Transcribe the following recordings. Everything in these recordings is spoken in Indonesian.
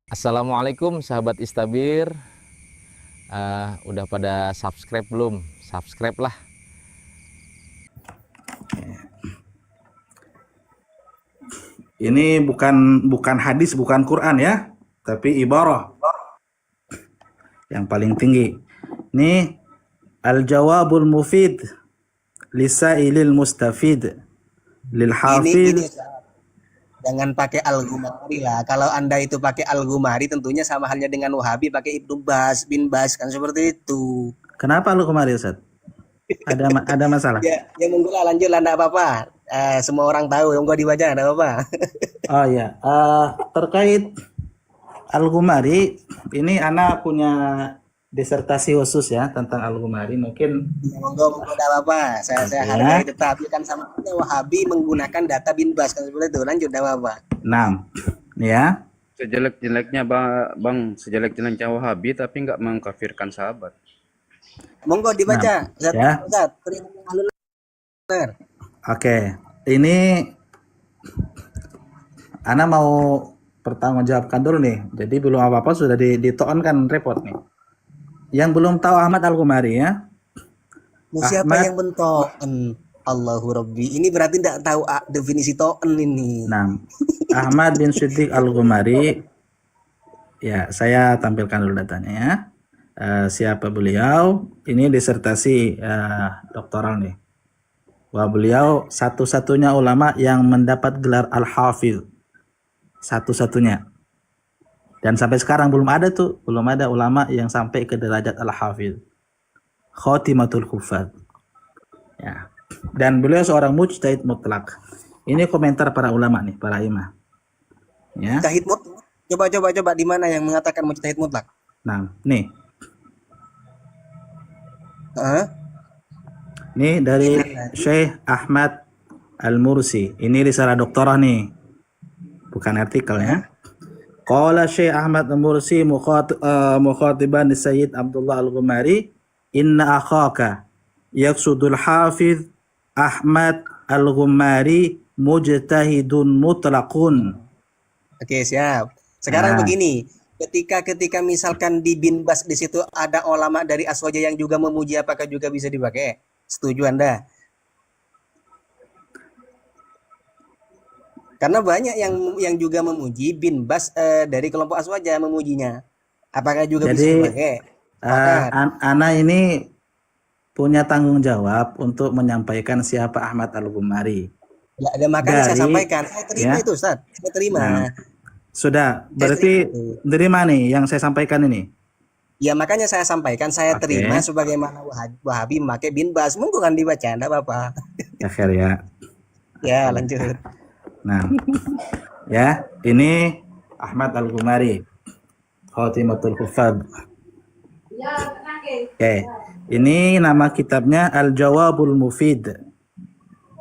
Assalamualaikum sahabat Istabir. Udah pada subscribe belum? Subscribe lah. Ini bukan hadis, bukan Quran ya, tapi ibarah yang paling tinggi. Ini al-jawabul mufid lisailil mustafid lil Ini hafid. jangan pakai Al-Ghumari lah. Kalau Anda itu pakai Al-Ghumari tentunya sama halnya dengan Wahabi pakai Ibnu Bas, bin Bas kan seperti itu. Kenapa lu kemari Ustaz? Ada masalah? Ya monggo lah lanjut lah enggak apa-apa. Semua orang tahu, monggo dibaca enggak apa-apa. Oh ya, terkait Al-Ghumari, ini Ana punya disertasi khusus ya tentang Al-Ghumari. Mungkin Ya, monggo enggak apa-apa. Saya hargai, tetapi kan sama halnya Wahabi menggunakan data bin Bas kan seperti itu. Lanjut enggak apa-apa. 6 ya. Sejelek-jeleknya bang, sejelek-jeleknya Wahabi tapi nggak mengkafirkan sahabat. Monggo dibaca. Nah, ya. Ustaz. Oke, ini Ana mau pertanggungjawabkan dulu nih. Jadi belum apa-apa sudah ditoon kan repot nih. Yang belum tahu Ahmad Al-Ghumari ya. Siapa Ahmad- yang bentoken? Allahu Rabbi. Ini berarti tidak tahu definisi to'en ini. Nah, Ahmad bin Siddiq Al-Ghumari. Ya, saya tampilkan dulu datanya ya. Siapa beliau? Ini disertasi doktoral nih. Wah, beliau satu-satunya ulama yang mendapat gelar Al-Hafidh. Satu-satunya. Dan sampai sekarang belum ada ulama yang sampai ke derajat Al-Hafidh. Khatimatul Huffaz. Ya. Dan beliau seorang mujtahid mutlak. Ini komentar para ulama nih, para imam. Ya. Mujtahid mutlak. Coba di mana yang mengatakan mujtahid mutlak? Nah, nih. Hah? Ini dari Syekh Ahmad Al-Mursi. Ini risalah doktorah nih. Bukan artikel ya. Qala Syekh Ahmad Al-Mursi mukhatiban Sayyid Abdullah Al-Ghumari, inna akhaka yaksudul hafidh Ahmad Al-Ghumari mujtahidun mutlaqun. Oke, siap. Sekarang begini, ketika misalkan di bin Bas di situ ada ulama dari Aswaja yang juga memuji, apakah juga bisa dipakai? Setuju Anda? Karena banyak yang juga memuji bin Bas dari kelompok Aswaja memujinya. Apakah juga bisa Jadi dipakai? Ana ini punya tanggung jawab untuk menyampaikan siapa Ahmad Al-Ghumari. Ya, ada makanya saya Dari- sampaikan. Saya terima ya. itu, Ustaz. Saya terima. Nah, sudah, berarti dari mana nih yang saya sampaikan ini? Ya makanya saya sampaikan, saya Oke. terima sebagaimana Wahabi memakai bin Bas. Monggo kan dibaca, enggak apa-apa. Ya, khair ya. Ya, lanjut. Nah, ya, ini Ahmad Al-Ghumari, Khatimatul Huffaz. Oke, ini nama kitabnya Al-Jawabul Mufid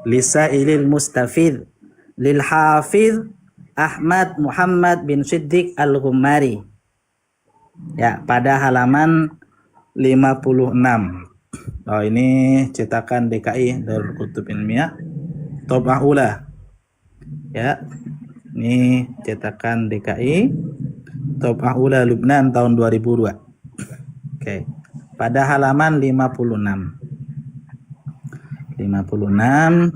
Lisailil Mustafid lil Hafidh Ahmad Muhammad bin Siddiq Al-Ghumari. Ya, pada halaman 56. Oh, ini cetakan DKI Darul Kutub Ilmiah Tobah Ula. Ya, ini cetakan DKI Tobah Ula Lubnan tahun 2002. Oke, pada halaman 56. 56.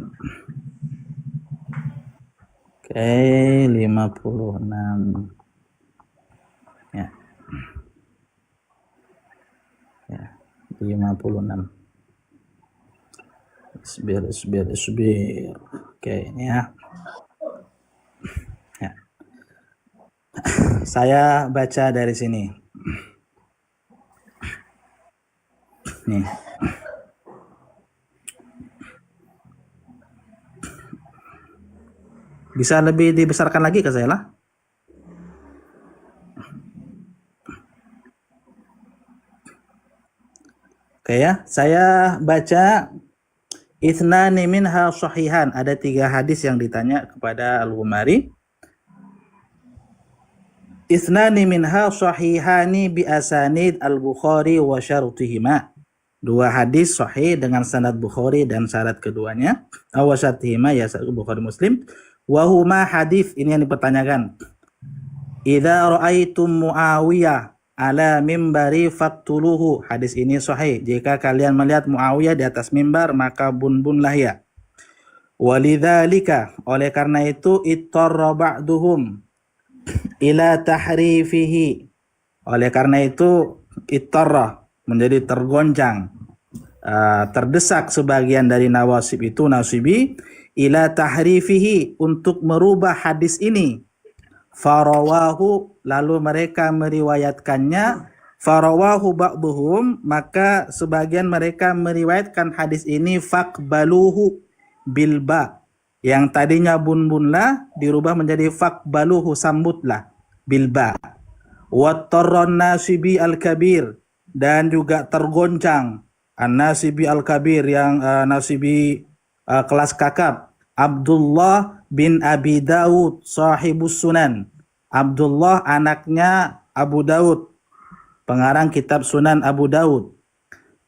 Oke, 56. Ya. Ya, 56. Isbir. Oke, ini ya. Ya. Saya baca dari sini. Nih. Bisa lebih dibesarkan lagi ke saya lah. Oke ya, saya baca Ithnani minha sahihan. Ada 3 hadis yang ditanya kepada Al-Ghumari. Ithnani minha sahihani bi asanid al-Bukhari wa syarutihima. Dua hadis sahih dengan sanad Bukhari dan syarat keduanya. Awasatihima ya Bukhari Muslim. Wahuma hadis ini yang dipertanyakan. Idza ra'aitum Muawiyah ala mimbari faktuluhu. Hadis ini sahih. Jika kalian melihat Muawiyah di atas mimbar maka bunbunlah ya. Walidzalika, oleh karena itu ittarra ba'duhum ila tahrifihi. Oleh karena itu ittarra menjadi tergoncang, terdesak sebagian dari nawasib itu nasibi ila tahrifihi untuk merubah hadis ini. Farawahu, lalu mereka meriwayatkannya. Farawahu ba'duhum, maka sebagian mereka meriwayatkan hadis ini faqbaluhu bilba, yang tadinya bunbunlah dirubah menjadi faqbaluhu, sambutlah bilba. Wattarran nasibi al-kabir, dan juga tergoncang an-nasibi al-kabir yang nasibi kelas kakap, Abdullah bin Abi Dawud sahibus sunan. Abdullah anaknya Abu Dawud, pengarang kitab Sunan Abu Dawud.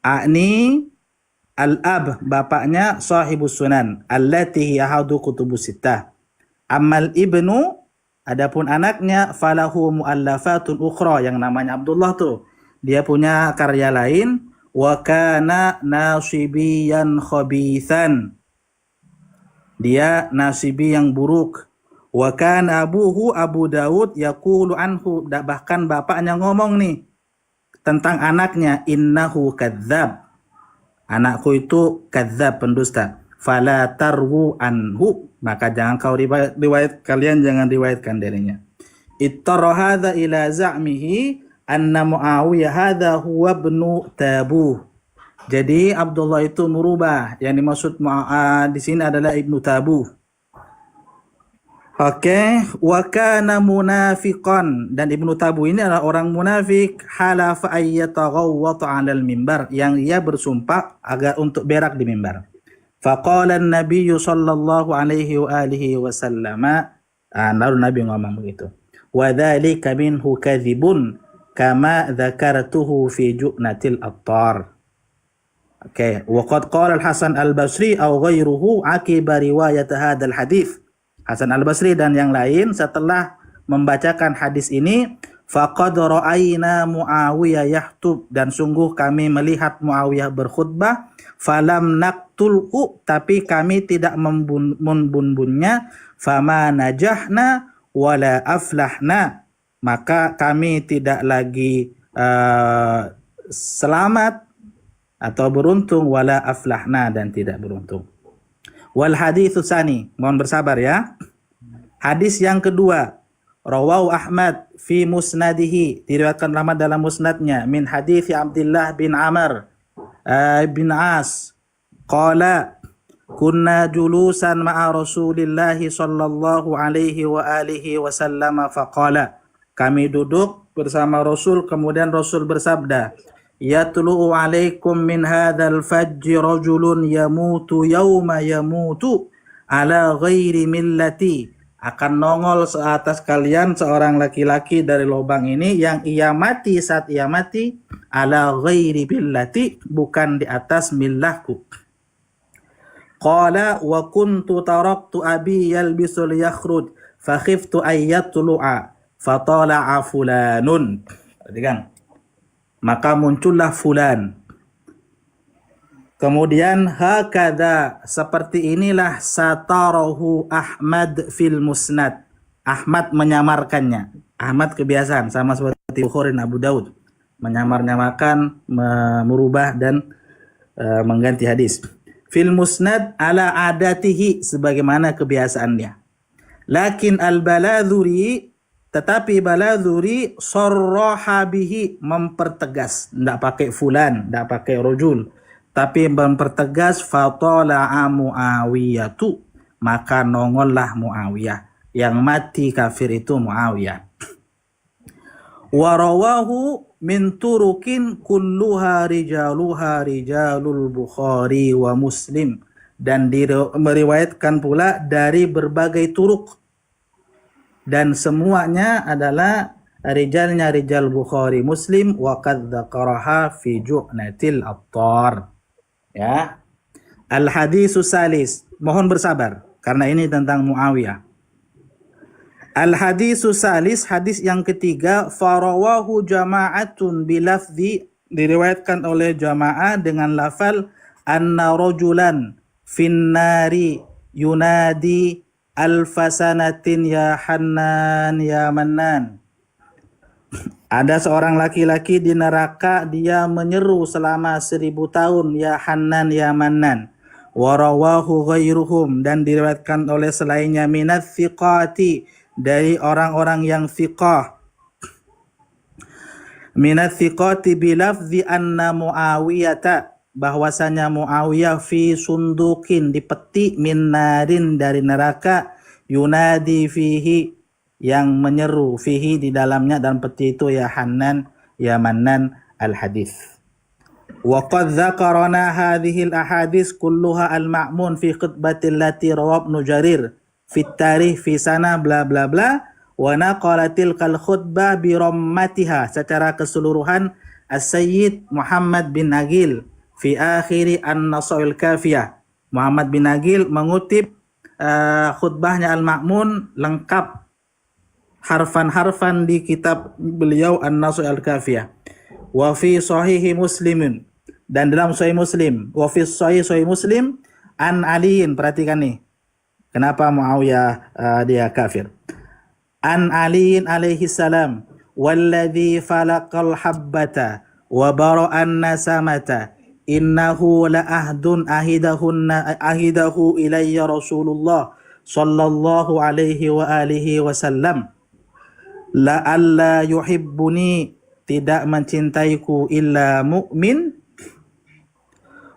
A'ni al-ab, bapaknya sahibus sunan allati yahadu kutubus sittah. Amal ibnu, adapun anaknya falahu muallafatun ukhra, yang namanya Abdullah tuh dia punya karya lain. Wa kana nasibiyan khabithan, dia nasibi yang buruk. Wa kana abuhu Abu Dawud yaqulu anhu, bahkan bapaknya ngomong nih tentang anaknya, innahu kadzab, anakku itu kadzab, pendusta. Fala tarwu anhu, maka jangan kau riwayat kalian jangan riwayatkan darinya. Ittara hadza ila za'mihi anna Muawiyah hadza huwa ibnu Tabuh. Jadi Abdullah itu merubah, yang dimaksud di sini adalah ibnu Tabuh. Oke, wa kana munafiqan, dan ibnu Tabuh ini adalah orang munafik. Halafa ayyataghawwata 'alal mimbar, yang ia bersumpah agar untuk berak di mimbar. Faqala an-nabiy sallallahu alaihi wa alihi wasallam, lalu Nabi ngomong begitu. Wa dzalika minhu kadzibun kama dzakartuhu fi ju'natil attar. Oke, wa qad qala al-Hasan al-Basri aw ghairuhu akiba riwayat hadzal hadits. Hasan al-Basri dan yang lain setelah membacakan hadis ini, faqad ra'ayna Muawiyah yahtub, dan sungguh kami melihat Muawiyah berkhutbah, falam naqtulhu, tapi kami tidak membunbunnya, fama najahna wala aflahna, maka kami tidak lagi selamat atau beruntung, wala aflahna, dan tidak beruntung. Wal haditsu tsani, mohon bersabar ya. Hadis yang kedua, rawahu Ahmad fi musnadihi, diriwayatkan Ahmad dalam musnadnya, min hadits Abdullah bin Amr bin As qala kunna julusan ma'a Rasulillah sallallahu alaihi wa alihi wasallam faqala, kami duduk bersama Rasul, kemudian Rasul bersabda, yatlu'u alaikum min hadzal fajri rajulun yamutu yawma yamutu ala ghairi millati, akan nongol seatas kalian seorang laki-laki dari lubang ini yang ia mati saat ia mati, ala ghairi millati, bukan di atas millahku. Qala wa kuntu taraktu abi yalbisul yakhruj fa khiftu ayyatlu'a fatala'a fulanun. Perhatikan, maka muncullah fulan. Kemudian hakadha, seperti inilah satarahu Ahmad fil musnad. Ahmad menyamarkannya. Ahmad kebiasaan sama seperti Bukhari dan Abu Dawud, menyamar-nyamarkan, merubah dan mengganti hadis. Fil musnad ala adatihi, sebagaimana kebiasaannya. Lakin al-Baladhuri, tetapi Baladhuri sarraha bihi, mempertegas, tidak pakai fulan, tidak pakai rojul, tapi mempertegas, fatala'a Muawiyatu, maka nongollah Muawiyah, yang mati kafir itu Muawiyah. Warawahu min turukin kulluha rijaluha rijalul Bukhari wa Muslim, dan meriwayatkan pula dari berbagai turuk, dan semuanya adalah rijalnya rijal Bukhari Muslim wa qad dzakaraha fi Ju'natil Attar. Ya. Al hadisus salis, mohon bersabar karena ini tentang Muawiyah. Al hadisus salis, hadis yang ketiga, farawahu jama'atun bilafzi, diriwayatkan oleh jamaah dengan lafal anna rajulan finnari yunadi alfasanatin ya Hannan ya Mannan. Ada seorang laki-laki di neraka, dia menyeru selama 1000 tahun, ya Hannan ya Mannan. Warawahu ghairuhum, dan diriwayatkan oleh selainnya minats thiqati, dari orang-orang yang thiqah. Minats thiqati bilafzi anna Muawiyata, bahwasanya Muawiyah fi sundukin, di peti, min narin, dari neraka, yunadi fihi, yang menyeru, fihi, di dalamnya, dan peti itu, ya Hannan ya Mannan, al hadis. Wa qad dzakarna hadhihi al ahadits kulluha al ma'mun fi khutbatil lati rawa Ibnu Jarir fi tarikh fi sana bla bla bla, wa naqalatil kal khutbah bi rammatiha, secara keseluruhan As-Sayyid Muhammad bin Nagil fi akhiri an-Nasail Kafiyah. Muhammad bin Nagil mengutip khutbahnya Al-Ma'mun lengkap harfan-harfan di kitab beliau An-Nasail Kafiyah. Wa fi sahihi Muslimin, dan dalam sahih Muslim, wa fi sahih Muslim an Aliin, perhatikan nih kenapa Muawiyah dia kafir. An Aliin alaihi salam, walladzi falaqal habbata wa bara'an nasamata, innahu la ahdun ahidahu ilayya Rasulullah sallallahu alaihi wa alihi wasallam, la alla yuhibbuni, tidak mencintaiku illa mu'min,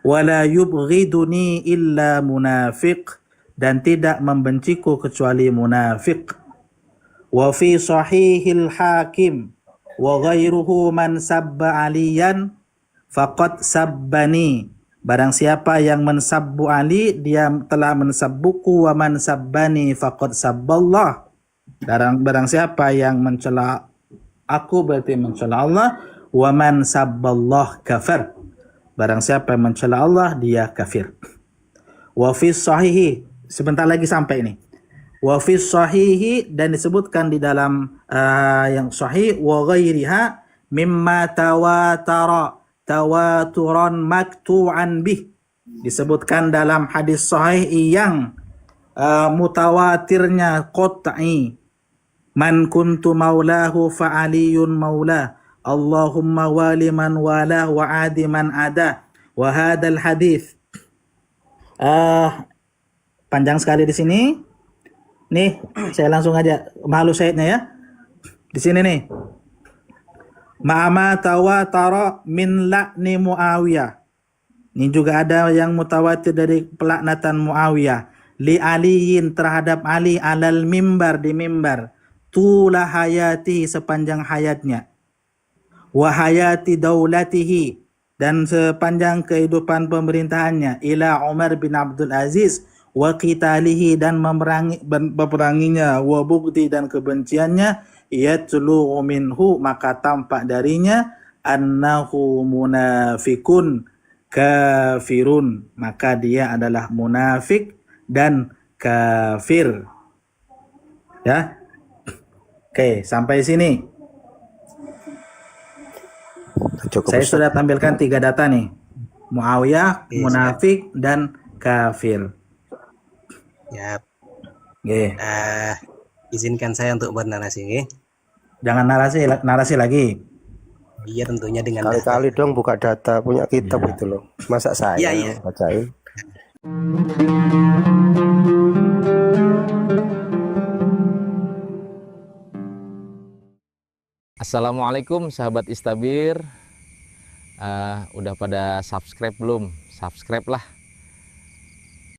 wala yubghiduni illa munafiq, dan tidak membenciku kecuali munafik. Wa fi sahihil Hakim wa ghairuhu man sabba aliyan faqad sabbani, barang siapa yang mensabbu Ali, dia telah mensabbuku, wa man sabbani faqad sabballah, barang siapa yang mencela aku berarti mencela Allah, wa man sabballah kafir, barang siapa yang mencela Allah dia kafir. Wa fi sahihi, sebentar lagi sampai ini. Wa fi sahihi, dan disebutkan di dalam yang sahih, wa ghairiha mimma tawaturan maktu'an bih, disebutkan dalam hadis sahih yang mutawatirnya qat'i, man kuntu maulahu fa aliyun maulah, Allahumma wali man walah wa adi man ada, wa hadal hadis. Panjang sekali di sini. Nih, saya langsung aja mahalu syahidnya ya. Di sini nih. Ma'ama tawatara min la'ni Muawiyah. Ini juga ada yang mutawatir dari pelaknatan Muawiyah. Li aliyin, terhadap Ali, alal mimbar, di mimbar. Tula hayati, sepanjang hayatnya. Wa hayati daulatihi, dan sepanjang kehidupan pemerintahannya. Ila Umar bin Abdul Aziz. Wa qitalihi, dan memeranginya. Wa bugdi, dan kebenciannya. Yatlu minhu, maka tampak darinya. Annahu munafikun kafirun, maka dia adalah munafik dan kafir. Ya. Oke, sampai sini. Cukup, Saya Ustaz. sudah tampilkan 3 data nih. Muawiyah, munafik, dan kafir. Ya, Oke. izinkan saya untuk bernarasi, nggih. Jangan narasi lagi. Iya, tentunya dengan data. Kali-kali dong buka data punya kitab gitu loh. Masa saya Iya. bacain? Assalamualaikum sahabat Istabir. Udah pada subscribe belum? Subscribe lah.